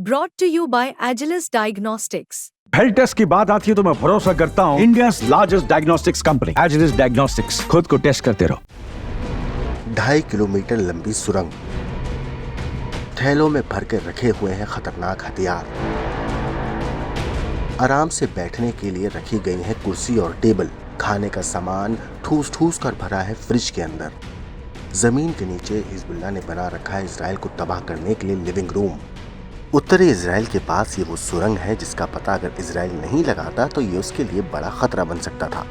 brought to you by Agilus Diagnostics. Health test की बात आती है तो मैं भरोसा करता हूँ India's largest diagnostics company Agilus Diagnostics. खुद को टेस्ट करते रहो। 2.5 किलोमीटर लंबी सुरंग, थैलों में भर के रखे हुए हैं खतरनाक हथियार। आराम से बैठने के लिए रखी गई है कुर्सी और टेबल। खाने का सामान ठूस ठूस कर भरा है फ्रिज के अंदर। जमीन के नीचे हिजबुल्लाह ने बना रखा है इजराइल को तबाह करने के लिए लिविंग रूम। उत्तरी इजराइल के पास ये वो सुरंग है जिसका पता अगर इजराइल नहीं लगाता तो ये उसके लिए बड़ा खतरा बन सकता था।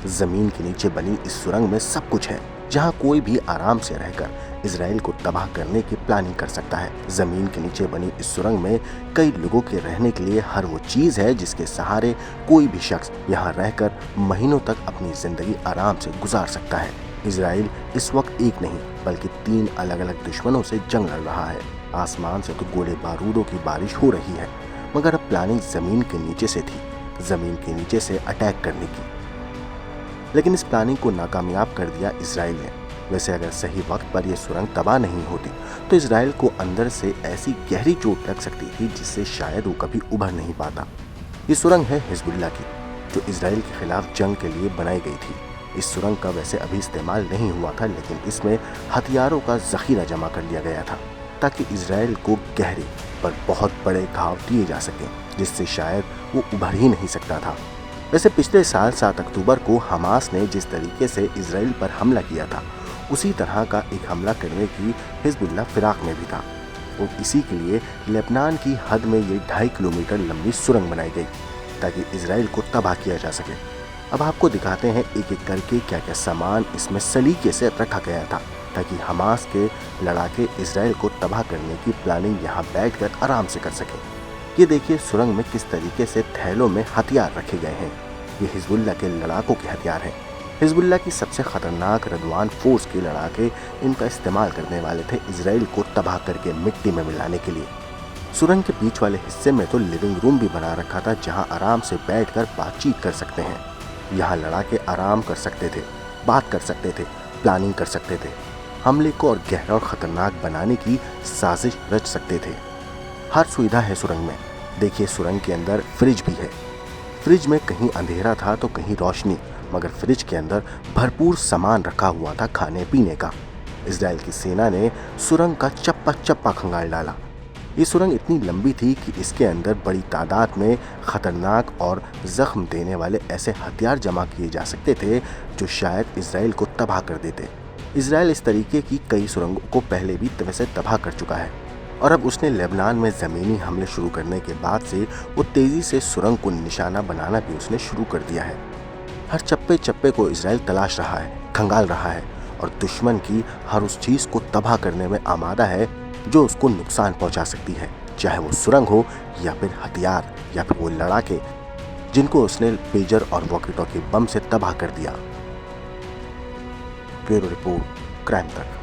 जमीन के नीचे बनी इस सुरंग में सब कुछ है जहां कोई भी आराम से रहकर इजराइल को तबाह करने की प्लानिंग कर सकता है। जमीन के नीचे बनी इस सुरंग में कई लोगों के रहने के लिए हर वो चीज है जिसके सहारे कोई भी शख्स यहाँ रहकर महीनों तक अपनी जिंदगी आराम से गुजार सकता है। इजराइल इस वक्त एक नहीं बल्कि 3 अलग अलग दुश्मनों से जंग लड़ रहा है। आसमान से तो गोले बारूदों की बारिश हो रही है, मगर अब प्लानिंग जमीन के नीचे से थी, जमीन के नीचे से अटैक करने की। लेकिन इस प्लानिंग को नाकामयाब कर दिया इजराइल ने। वैसे अगर सही वक्त पर यह सुरंग तबाह नहीं होती तो इजराइल को अंदर से ऐसी गहरी चोट लग सकती थी जिससे शायद वो कभी उभर नहीं पाता। ये सुरंग है हिजबुल्लाह की, जो इजराइल के खिलाफ जंग के लिए बनाई गई थी। इस सुरंग का वैसे अभी इस्तेमाल नहीं हुआ था, लेकिन इसमें हथियारों का जखीरा जमा कर लिया गया था ताकि इजराइल को गहरे पर बहुत बड़े घाव दिए जा सकें, जिससे शायद वो उभर ही नहीं सकता था। वैसे पिछले साल 7 अक्टूबर को हमास ने जिस तरीके से इजराइल पर हमला किया था, उसी तरह का एक हमला करने की हिजबुल्लाह फिराक में भी था। और इसी के लिए लेबनान की हद में ये 2.5 किलोमीटर लंबी सुरंग बनाई गई ताकि इजराइल को तबाह किया जा सके। अब आपको दिखाते हैं एक एक करके क्या क्या सामान इसमें सलीके से रखा गया था ताकि हमास के लड़ाके इजराइल को तबाह करने की प्लानिंग यहाँ बैठकर आराम से कर सके। ये देखिए सुरंग में किस तरीके से थैलों में हथियार रखे गए हैं। ये हिजबुल्लाह के लड़ाकों के हथियार हैं। हिजबुल्लाह की सबसे खतरनाक रदवान फोर्स के लड़ाके इनका इस्तेमाल करने वाले थे इजराइल को तबाह करके मिट्टी में मिलाने के लिए। सुरंग के बीच वाले हिस्से में तो लिविंग रूम भी बना रखा था जहाँ आराम से बैठकर बातचीत कर सकते हैं। यहाँ लड़ाके आराम कर सकते थे, बात कर सकते थे, प्लानिंग कर सकते थे, हमले को और गहरा और खतरनाक बनाने की साजिश रच सकते थे। हर सुविधा है सुरंग में। देखिए सुरंग के अंदर फ्रिज भी है। फ्रिज में कहीं अंधेरा था तो कहीं रोशनी, मगर फ्रिज के अंदर भरपूर सामान रखा हुआ था खाने पीने का। इजराइल की सेना ने सुरंग का चप्पा चप्पा खंगाल डाला। ये सुरंग इतनी लंबी थी कि इसके अंदर बड़ी तादाद में खतरनाक और जख्म देने वाले ऐसे हथियार जमा किए जा सकते थे जो शायद इजराइल को तबाह कर देते। इजराइल इस तरीके की कई सुरंगों को पहले भी वैसे तबाह कर चुका है और अब उसने लेबनान में ज़मीनी हमले शुरू करने के बाद से वो तेज़ी से सुरंग को निशाना बनाना भी उसने शुरू कर दिया है। हर चप्पे चप्पे को इजराइल तलाश रहा है, खंगाल रहा है और दुश्मन की हर उस चीज़ को तबाह करने में आमादा है जो उसको नुकसान पहुंचा सकती है, चाहे वो सुरंग हो या फिर हथियार या फिर वो लड़ाके जिनको उसने पेजर और वॉकी टॉकी बम से तबाह कर दिया। ब्यूरो रिपोर्ट, क्राइम तक।